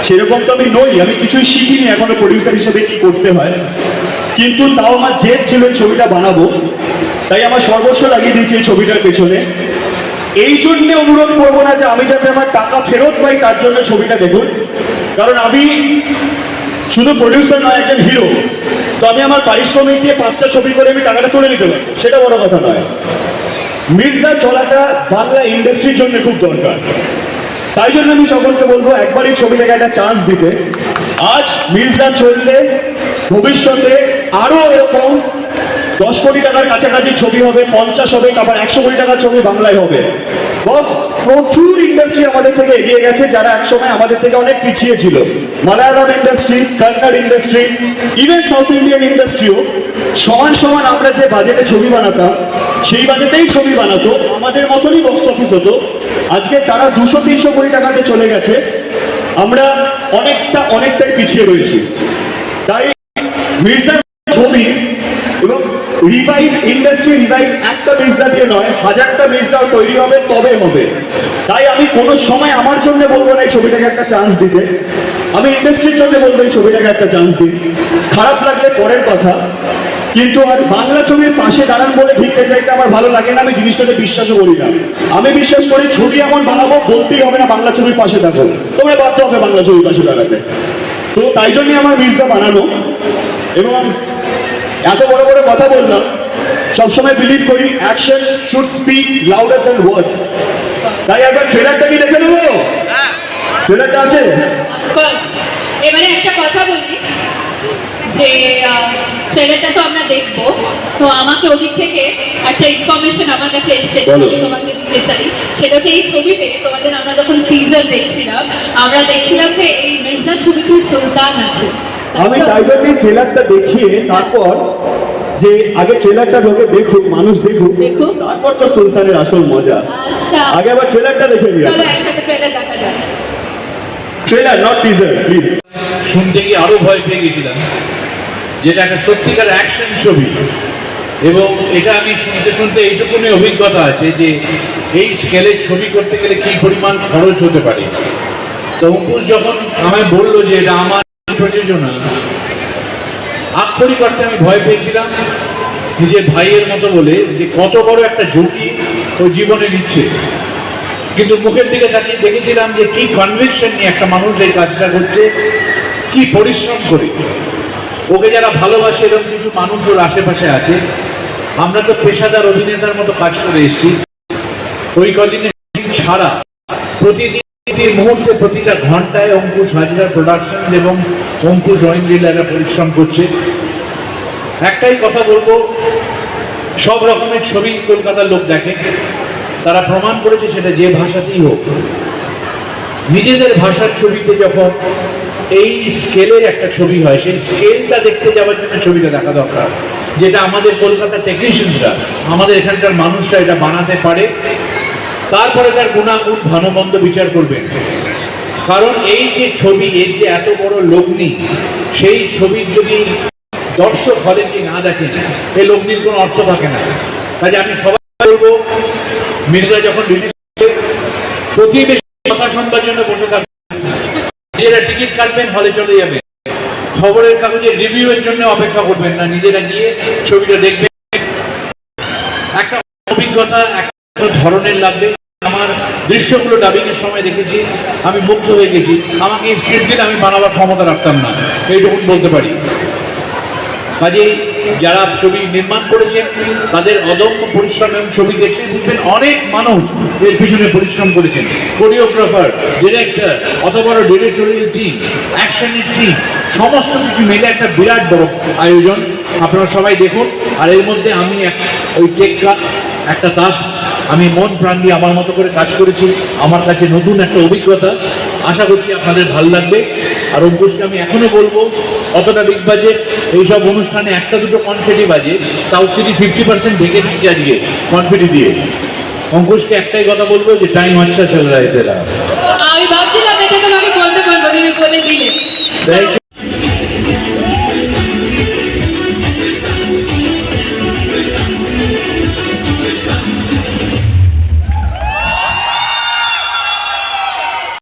সেরকম তো আমি নই, আমি কিছুই শিখিনি এখনো প্রডিউসার হিসেবে কি করতে হয়, কিন্তু তাও আমার জেদ ছিল এই ছবিটা বানাবো, তাই আমার সর্বস্ব লাগিয়ে দিয়েছি এই ছবিটার পেছনে। এই জন্য অনুরোধ করবো না যে আমি যাতে আমার টাকা ফেরত পাই তার জন্য ছবিটা দেখুন, কারণ আমি শুধু প্রডিউসার নয়, একজন হিরো। তো আমি আমার পারিশ্রমিক দিয়ে 5টা ছবি করে আমি টাকাটা তুলে নিতে পারি, সেটা বড় কথা নয়। মির্জা চলাটা বাংলা ইন্ডাস্ট্রির জন্য খুব দরকার, তাই জন্য আমি সকলকে বলবো একবার এই ছবিটাকে একটা চান্স দিতে। আজ মির্জা চললে ভবিষ্যতে আরো এরকম 10 কোটি টাকার কাছাকাছি ছবি হবে, 50 হবে, তারপর 100 কোটি টাকার ছবি বাংলায় হবে। বস, প্রচুর ইন্ডাস্ট্রি আমাদের থেকে এগিয়ে গেছে যারা একসময় আমাদের থেকে অনেক পিছিয়ে ছিল। Malayalam industry, Kannada industry, even south Indian ইন্ডাস্ট্রিও সমান সমান আমরা যে বাজেটে ছবি বানাতাম সেই বাজেটেই ছবি বানাতো, আমাদের মতনই বক্স অফিস হতো। আজকে তারা 200-300 কোটি টাকাতে চলে গেছে, আমরা অনেকটাই পিছিয়ে রয়েছি। তাই মির্জার ছবি এবং রিভাইভ ইন্ডাস্ট্রি রিভাইভ একটা মির্জা দিয়ে নয়, 1000টা মির্জাও তৈরি হবে, তবে হবে। তাই আমি কোনো সময় আমার জন্য বলবো না এই ছবিটাকে একটা চান্স দিতে, আমি ইন্ডাস্ট্রির জন্য বলবো এই ছবিটাকে একটা চান্স দিন। খারাপ লাগলে পরের কথা, কিন্তু আর বাংলা ছবির পাশে দাঁড়ান বলে ভিক্ষে চাইতে আমার ভালো লাগে না, আমি জিনিসটাতে বিশ্বাসও করি না। আমি বিশ্বাস করি ছবি এমন বানাবো, বলতেই হবে না বাংলা ছবির পাশে দেখো, তোমরা বাধ্য হবে বাংলা ছবির পাশে দাঁড়াতে। তো তাই জন্যই আমার মির্জা বানানো। এবং এত বড় বড় কথা বললাম, সবসময় বিলিভ করি action should speak louder than ওয়ার্ডস। তাই একবার ট্রেলারটা কি দেখে নেবো? ট্রেলারটা আছে? অফকোর্স। এবারে একটা কথা বলি যে ট্রেলারটা তো আমরা দেখবো, তো আমাকে ওদিক থেকে একটা ইনফরমেশন আমার কাছে এসছে, আমি তোমাকে দিতে চাই। সেটা হচ্ছে এই ছবিতে তোমাদের আমরা যখন টিজার দেখছিলাম, আমরা দেখছিলাম যে এই মির্জা ছবিতে সুলতান আছে। আমি তাই জন্য ট্রেলারটা দেখিয়ে তারপর যে আগে ট্রেলারটা লোকে দেখুক, মানুষ দেখুক, তারপর তো সুলতানের আসল মজা। আচ্ছা, আগে আবার ট্রেলারটা দেখে নিই। চলো একসাথে ট্রেলার দেখা যাক। Trailer not teaser please. শুনতে গিয়ে আরো ভয় পেয়ে গেছিলাম, যেটা একটা সত্যিকার অ্যাকশন ছবি। এবং এটা আমি শুনতে শুনতে এইটুকুনি অভিজ্ঞতা আছে যে এই স্কেলে ছবি করতে গেলে কি পরিমাণ খরচ হতে পারে। তো অঙ্কুশ যখন আমায় বললো যে এটা আমার প্রযোজনা, আক্ষরিক অর্থে আমি ভয় পেয়েছিলাম নিজের ভাইয়ের মতো বলে, যে কত বড় একটা ঝুঁকি ও জীবনে নিচ্ছে। কিন্তু মুখের দিকে তাকিয়ে দেখেছিলাম যে কি কনভিকশন নিয়ে একটা মানুষ এই কাজটা করছে, কি পরিশ্রম করে। ওকে যারা ভালোবাসে এরকম কিছু মানুষ ওর আশেপাশে আছে। আমরা তো পেশাদার অভিনেতার মতো কাজ করে এসেছি, ওই কদিনে ছাড়া প্রতিদিন মুহূর্তে প্রতিটা ঘন্টায় অঙ্কুশ হাজরার প্রোডাকশন এবং অঙ্কুশ ঐন্দ্রিলারা পরিশ্রম করছে। একটাই কথা বলবো, সব রকমের ছবি কলকাতার লোক দেখে, তারা প্রমাণ করেছে সেটা যে ভাষাতেই হোক। নিজেদের ভাষার ছবিতে যখন এই স্কেলের একটা ছবি হয়, সেই স্কেলটা দেখতে যাওয়ার জন্য ছবিটা দেখা দরকার, যেটা আমাদের কলকাতার টেকনিশিয়ানরা, আমাদের এখানকার মানুষরা এটা বানাতে পারে। তারপরে তার গুণাগুণ ভালো মন্দ বিচার করবেন। কারণ এই যে ছবি, এর যে এত বড় লগ্নি, সেই ছবির যদি দর্শক হলে কি না দেখেন, এই লগ্নির কোনো অর্থ থাকে না। কাজে আমি সবাই বলবো, মির্জা যখন রিলিজ করবে, প্রতিবেশী কথা শুনবার জন্য বসে থাকবেন, নিজেরা টিকিট কাটবেন, হলে চলে যাবেন। খবরের কাগজের রিভিউয়ের জন্য অপেক্ষা করবেন না, নিজেরা গিয়ে ছবিটা দেখবেন। একটা অভিজ্ঞতা একটা ধরনের লাগবে। আমার দৃশ্যগুলো ডাবিং এর সময় দেখেছি, আমি মুগ্ধ হয়ে গেছি। আমাকে এই স্ক্রিপ্ট দিলে আমি বানাবার ক্ষমতা রাখতাম না, এইটুকু বলতে পারি। কাজেই যারা ছবি নির্মাণ করেছেন তাদের অদম্য পরিশ্রম, এবং ছবি দেখলে বুঝবেন অনেক মানুষ এর পিছনে পরিশ্রম করেছেন। কোরিওগ্রাফার, ডিরেক্টর, অত বড় ডিরেক্টরিয়াল টিম, অ্যাকশনের টিম, সমস্ত কিছু মিলে একটা বিরাট বড় আয়োজন। আপনারা সবাই দেখুন। আর এর মধ্যে আমি ওই টেক্কা একটা তাস আমি মন প্রাণ দিয়ে আমার মতো করে কাজ করেছি। আমার কাছে নতুন একটা অভিজ্ঞতা, আশা করছি আপনাদের ভালো লাগবে। আর অঙ্কুশকে আমি এখনো বলবো, অতটা বিগ বাজেট এইসব অনুষ্ঠানে একটা দুটো কনফেটি বাজে, সাউথ সিটি 50% ঢেকে দিচ্ছে আজকে কনফেটি দিয়ে। অঙ্কুশকে একটাই কথা বলবো যে টাইম আচ্ছা চল রहा है तेरा। আমি ভাবছিলাম এটা তোমাকে বলতে পারবো, তুমি বলে দিলে।